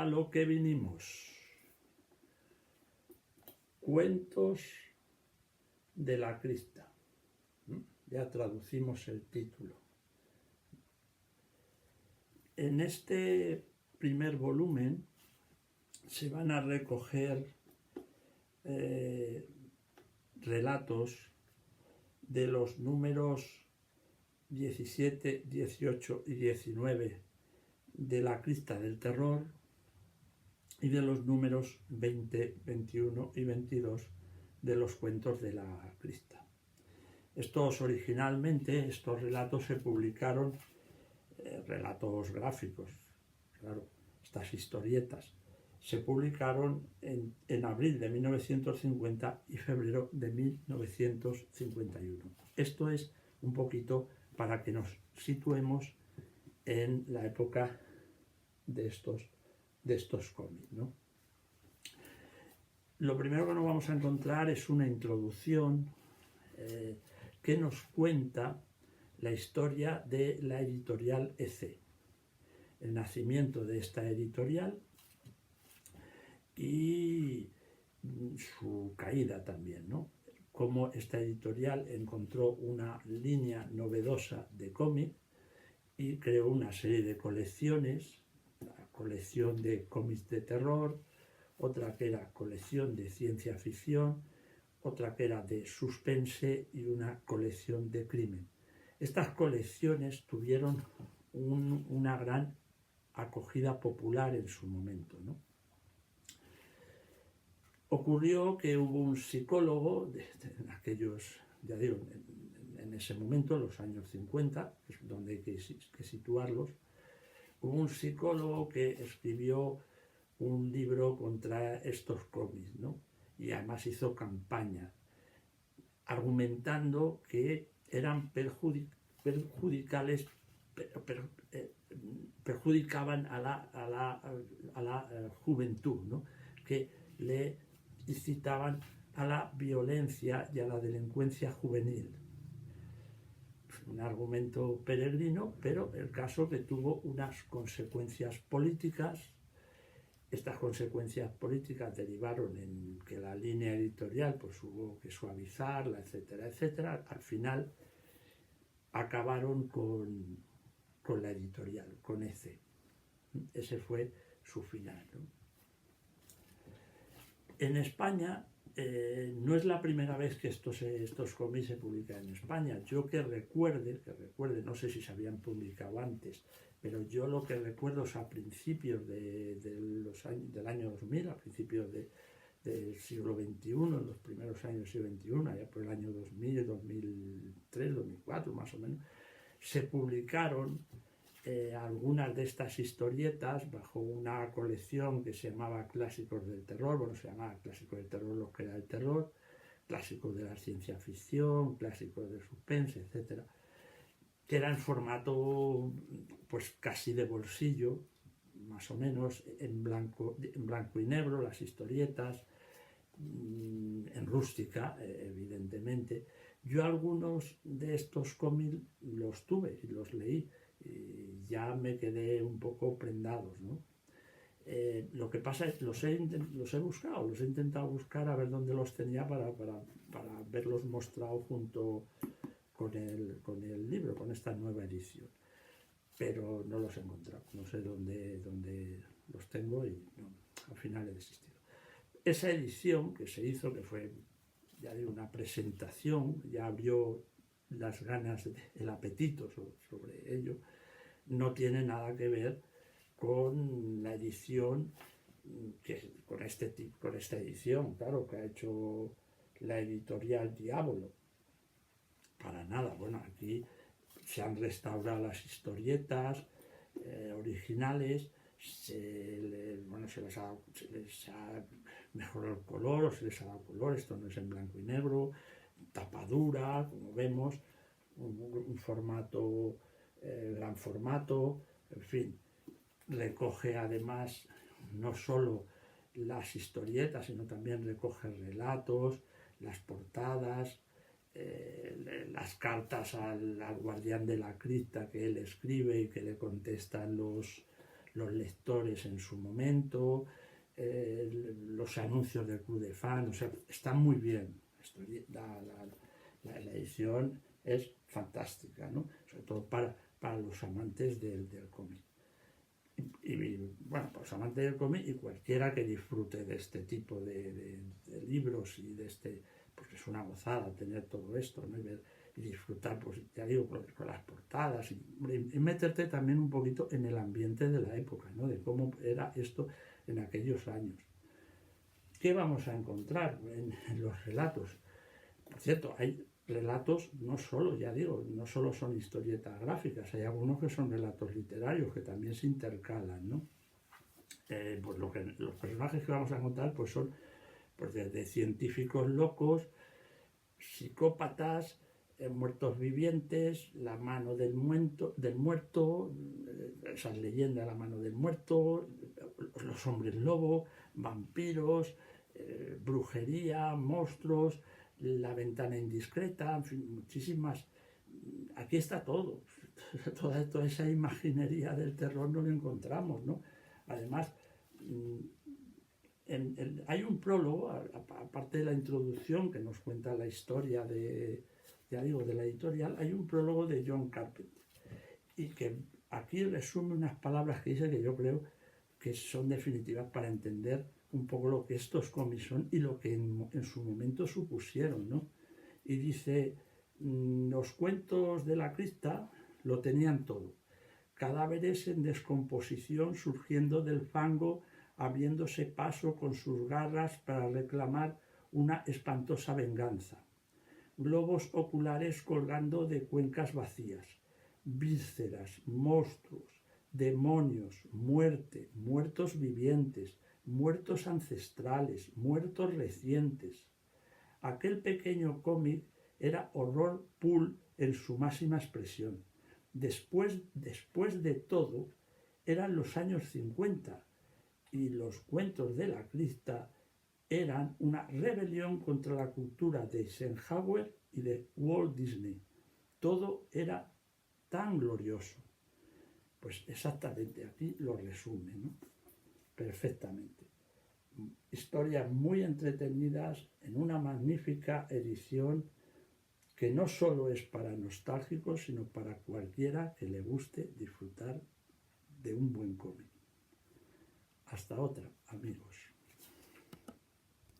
lo que vinimos. Cuentos de la crista. Ya traducimos el título. En este primer volumen se van a recoger relatos de los números 17, 18 y 19 de la crista del terror y de los números 20, 21 y 22 de los cuentos de la crista. Estos relatos se publicaron, relatos gráficos, claro, estas historietas, se publicaron en abril de 1950 y febrero de 1951. Esto es un poquito para que nos situemos en la época de estos cómics, ¿no? Lo primero que nos vamos a encontrar es una introducción que nos cuenta la historia de la editorial EC, el nacimiento de esta editorial y su caída también, ¿no? Cómo esta editorial encontró una línea novedosa de cómic y creó una serie de colecciones, la colección de cómics de terror, otra que era colección de ciencia ficción, otra que era de suspense y una colección de crimen. Estas colecciones tuvieron una gran acogida popular en su momento, ¿no? Ocurrió que hubo un psicólogo en aquellos, ya digo, en ese momento, en los años 50, es donde hay que situarlos, hubo un psicólogo que escribió un libro contra estos cómics, ¿no? Y además hizo campaña, argumentando que eran perjudicaban a la juventud, ¿no? Que le incitaban a la violencia y a la delincuencia juvenil. Un argumento peregrino, pero el caso que tuvo unas consecuencias políticas. Estas consecuencias políticas derivaron en que la línea editorial pues hubo que suavizarla, etcétera, etcétera. Al final acabaron con la editorial, con EC. Ese fue su final, ¿no? En España no es la primera vez que estos cómics se publican en España. Yo que recuerde, no sé si se habían publicado antes, pero yo lo que recuerdo es a principios del año 2000, a principios del siglo XXI, en los primeros años del siglo XXI, allá por el año 2000, 2003, 2004 más o menos, se publicaron algunas de estas historietas bajo una colección que se llamaba Clásicos del Terror. Bueno, se llamaba Clásicos del Terror lo que era el terror, Clásicos de la ciencia ficción, Clásicos de suspense, etcétera, que era en formato pues casi de bolsillo, más o menos, en blanco y negro, las historietas, en rústica, evidentemente. Yo algunos de estos cómics los tuve y los leí, y ya me quedé un poco prendados, ¿no? Lo que pasa es que los he buscado, los he intentado buscar a ver dónde los tenía para verlos mostrados junto con el libro, con esta nueva edición. Pero no los he encontrado, no sé dónde los tengo y no, al final he desistido. Esa edición que se hizo, que fue, ya digo, una presentación, ya abrió las ganas, el apetito sobre ello, no tiene nada que ver con la edición, con esta edición, claro, que ha hecho la editorial Diablo. Para nada. Bueno, aquí se han restaurado las historietas originales, se les ha mejorado el color, o se les ha dado color. Esto no es en blanco y negro, tapadura, como vemos, un formato, gran formato, en fin. Recoge además no solo las historietas, sino también recoge relatos, las portadas, las cartas al guardián de la cripta que él escribe y que le contestan los los lectores en su momento, los anuncios del Club de Fans, o sea, están muy bien. La edición es fantástica, ¿no? Sobre todo para los amantes del cómic. Y bueno, pues amantes del cómic y cualquiera que disfrute de este tipo de libros y de porque es una gozada tener todo esto, ¿no? Y disfrutar, pues ya digo, con las portadas y meterte también un poquito en el ambiente de la época, ¿no? De cómo era esto en aquellos años. ¿Qué vamos a encontrar en los relatos? Por cierto, hay relatos no solo, ya digo, no solo son historietas gráficas, hay algunos que son relatos literarios que también se intercalan, ¿no? Pues los personajes que vamos a encontrar pues son pues desde científicos locos, psicópatas, muertos vivientes, la mano del muerto, esas leyendas de la mano del muerto, los hombres lobo, vampiros, brujería, monstruos, la ventana indiscreta, en fin, muchísimas. Aquí está todo. Toda esa imaginería del terror no lo encontramos, ¿no? Además, hay un prólogo, aparte de la introducción que nos cuenta la historia de la editorial, hay un prólogo de John Carpenter y que aquí resume unas palabras que dice que yo creo que son definitivas para entender un poco lo que estos cómics son y lo que en su momento supusieron, ¿no? Y dice, los cuentos de la cripta lo tenían todo, cadáveres en descomposición surgiendo del fango, abriéndose paso con sus garras para reclamar una espantosa venganza, globos oculares colgando de cuencas vacías, vísceras, monstruos, demonios, muerte, muertos vivientes, muertos ancestrales, muertos recientes. Aquel pequeño cómic era horror pulp en su máxima expresión. Después de todo, eran los años 50 y los cuentos de la cripta eran una rebelión contra la cultura de Eisenhower y de Walt Disney. Todo era tan glorioso. Pues exactamente, aquí lo resume, ¿no? Perfectamente. Historias muy entretenidas en una magnífica edición que no solo es para nostálgicos, sino para cualquiera que le guste disfrutar de un buen cómic. Hasta otra, amigos.